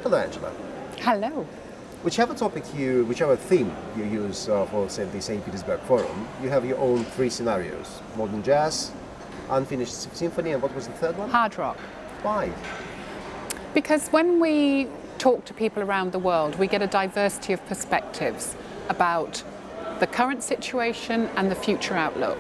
Hello, Angela. Hello. Whichever theme you use for, say, the St. Petersburg Forum, you have your own three scenarios: modern jazz, unfinished symphony, and what was the third one? Hard rock. Why? Because when we talk to people around the world, we get a diversity of perspectives about the current situation and the future outlook.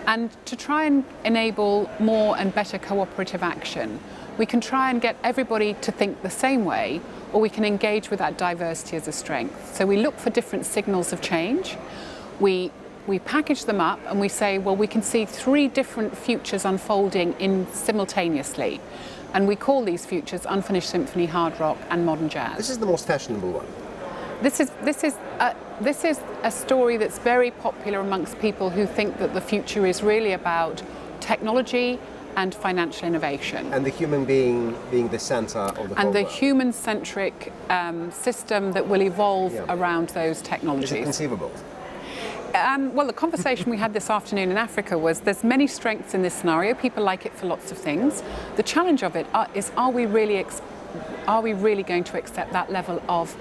And to try and enable more and better cooperative action, we can try and get everybody to think the same way, or we can engage with that diversity as a strength. So we look for different signals of change. We package them up and we say, well, we can see three different futures unfolding simultaneously. And we call these futures unfinished symphony, hard rock, and modern jazz. This is the most fashionable one. This is a story that's very popular amongst people who think that the future is really about technology and financial innovation. And the human being the center of the whole and the world. human-centric system that will evolve around those technologies. Is it conceivable? Well, the conversation we had this afternoon in Africa was there's many strengths in this scenario. People like it for lots of things. The challenge of it is, are we really going to accept that level of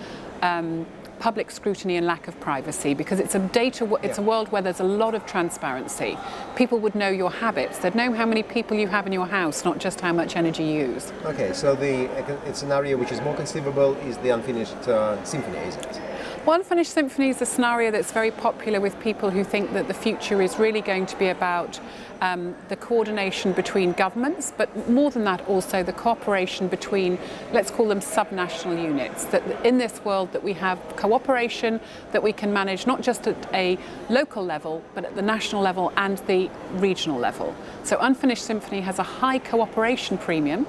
public scrutiny and lack of privacy? Because it's a world where there's a lot of transparency. People would know your habits. They'd know how many people you have in your house, not just how much energy you use. Okay, so the scenario which is more conceivable is the unfinished symphony, is it? Well, unfinished symphony is a scenario that's very popular with people who think that the future is really going to be about the coordination between governments, but more than that also the cooperation between, let's call them subnational units, that in this world that we have cooperation that we can manage not just at a local level, but at the national level and the regional level. So unfinished symphony has a high cooperation premium,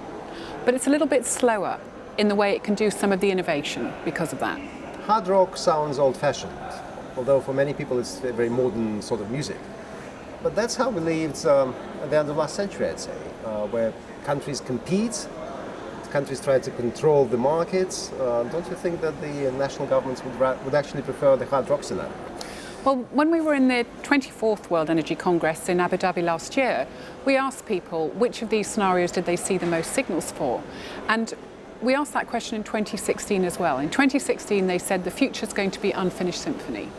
but it's a little bit slower in the way it can do some of the innovation because of that. Hard rock sounds old-fashioned, although for many people it's a very modern sort of music. But that's how we lived at the end of last century, I'd say, where countries compete, countries try to control the markets. Don't you think that the national governments would actually prefer the hard rock scenario? Well, when we were in the 24th World Energy Congress in Abu Dhabi last year, we asked people which of these scenarios did they see the most signals for. And we asked that question in 2016 as well. In 2016, they said the future is going to be unfinished symphony.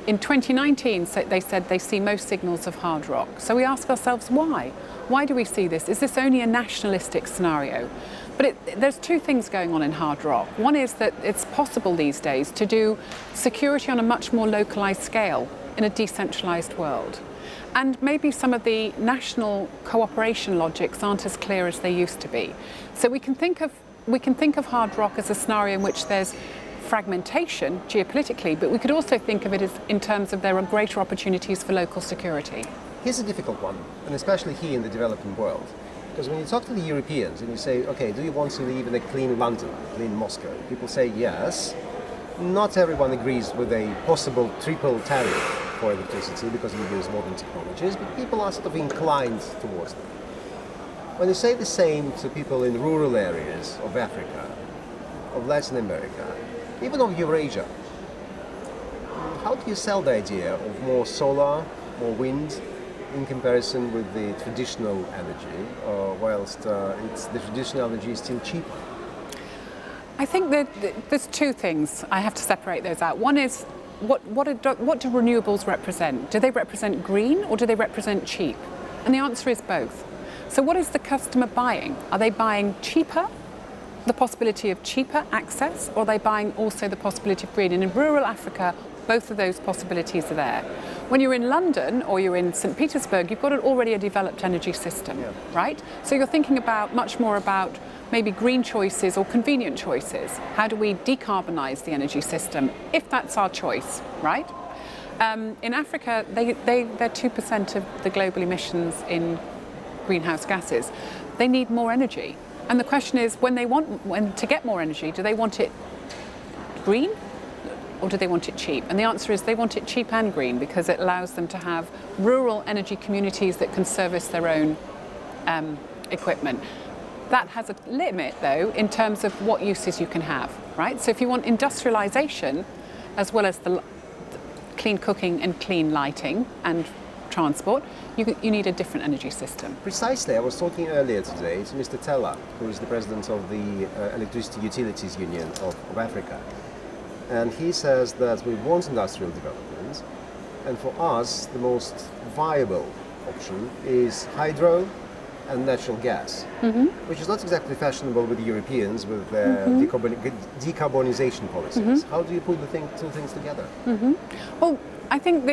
In 2019, they said they see most signals of hard rock. So we ask ourselves, why? Why do we see this? Is this only a nationalistic scenario? But there's two things going on in hard rock. One is that it's possible these days to do security on a much more localized scale in a decentralized world. And maybe some of the national cooperation logics aren't as clear as they used to be. So we can think of hard rock as a scenario in which there's fragmentation geopolitically, but we could also think of it as in terms of there are greater opportunities for local security. Here's a difficult one, and especially here in the developing world. Because when you talk to the Europeans and you say, okay, do you want to live in a clean London, clean Moscow? People say yes. Not everyone agrees with a possible triple tariff for electricity because we use modern technologies, but people are sort of inclined towards them. When you say the same to people in rural areas of Africa, of Latin America, even of Eurasia, how do you sell the idea of more solar, more wind, in comparison with the traditional energy, whilst the traditional energy is still cheaper? I think that there's two things. I have to separate those out. One is, what do renewables represent? Do they represent green or do they represent cheap? And the answer is both. So what is the customer buying? Are they buying cheaper, the possibility of cheaper access, or are they buying also the possibility of green? And in rural Africa, both of those possibilities are there. When you're in London or you're in St. Petersburg, you've got already a developed energy system, right? So you're thinking much more about maybe green choices or convenient choices. How do we decarbonize the energy system, if that's our choice, right? In Africa, they're 2% of the global emissions in greenhouse gases. They need more energy. And the question is, to get more energy, do they want it green or do they want it cheap? And the answer is they want it cheap and green because it allows them to have rural energy communities that can service their own equipment. That has a limit, though, in terms of what uses you can have, right? So if you want industrialization, as well as the clean cooking and clean lighting and transport, you need a different energy system. Precisely. I was talking earlier today to Mr. Teller, who is the president of the Electricity Utilities Union of Africa. And he says that we want industrial development, and for us the most viable option is hydro and natural gas, which is not exactly fashionable with the Europeans with their decarbonization policies. How do you put the two things together? Well, I think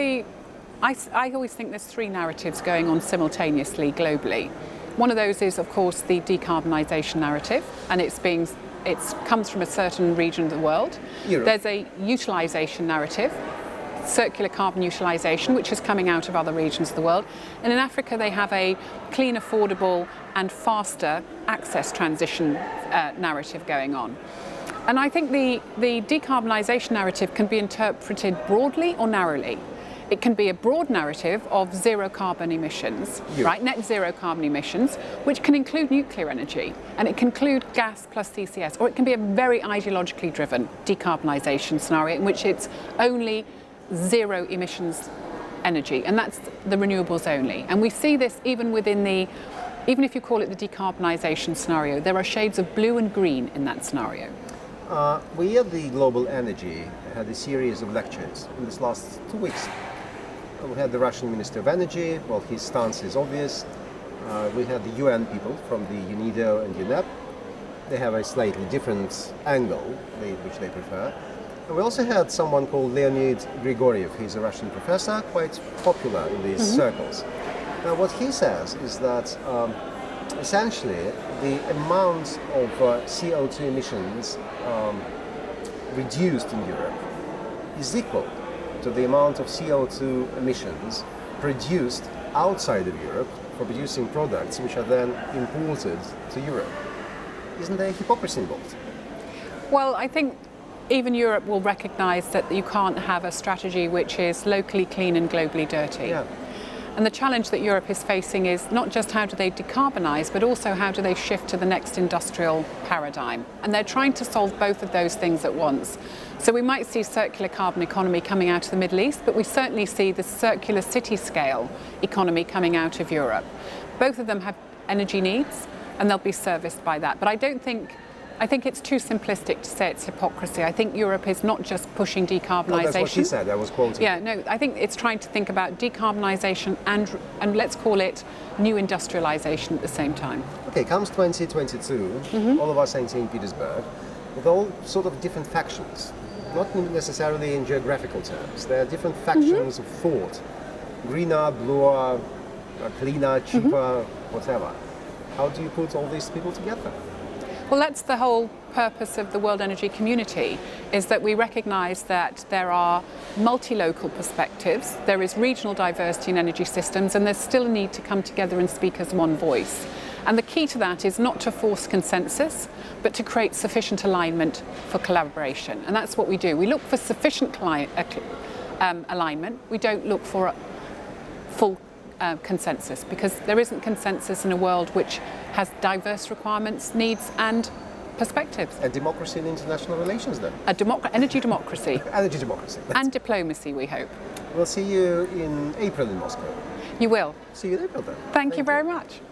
I always think there's three narratives going on simultaneously globally. One of those is, of course, the decarbonisation narrative, and it comes from a certain region of the world. Europe. There's a utilisation narrative, circular carbon utilisation, which is coming out of other regions of the world. And in Africa, they have a clean, affordable and faster access transition narrative going on. And I think the decarbonisation narrative can be interpreted broadly or narrowly. It can be a broad narrative of zero carbon emissions, right? Net zero carbon emissions, which can include nuclear energy, and it can include gas plus CCS, or it can be a very ideologically driven decarbonisation scenario in which it's only zero emissions energy, and that's the renewables only. And we see this even even if you call it the decarbonisation scenario, there are shades of blue and green in that scenario. We at the Global Energy had a series of lectures in this last 2 weeks. We had the Russian Minister of Energy. Well, his stance is obvious. We had the UN people from the UNIDO and UNEP. They have a slightly different angle, which they prefer. And we also had someone called Leonid Grigoriev. He's a Russian professor, quite popular in these circles. Now, what he says is that essentially the amount of CO2 emissions reduced in Europe is equal to the amount of CO2 emissions produced outside of Europe for producing products which are then imported to Europe. Isn't there hypocrisy involved? Well, I think even Europe will recognise that you can't have a strategy which is locally clean and globally dirty. Yeah. And the challenge that Europe is facing is not just how do they decarbonise, but also how do they shift to the next industrial paradigm. And they're trying to solve both of those things at once. So we might see circular carbon economy coming out of the Middle East, but we certainly see the circular city scale economy coming out of Europe. Both of them have energy needs, and they'll be serviced by that. But I think it's too simplistic to say it's hypocrisy. I think Europe is not just pushing decarbonisation. Oh, that's what she said, I was quoting. Yeah, no, I think it's trying to think about decarbonisation and let's call it new industrialisation at the same time. Okay, comes 2022, all of us are in St. Petersburg, with all sort of different factions, not necessarily in geographical terms. There are different factions of thought, greener, bluer, cleaner, cheaper, whatever. How do you put all these people together? Well, that's the whole purpose of the World Energy Community, is that we recognise that there are multi-local perspectives, there is regional diversity in energy systems, and there's still a need to come together and speak as one voice. And the key to that is not to force consensus, but to create sufficient alignment for collaboration. And that's what we do. We look for sufficient alignment. We don't look for full consensus, because there isn't consensus in a world which has diverse requirements, needs and perspectives. And democracy in international relations then? Energy democracy. Energy democracy. And diplomacy, we hope. We'll see you in April in Moscow. You will. See you in April then. Thank you very much.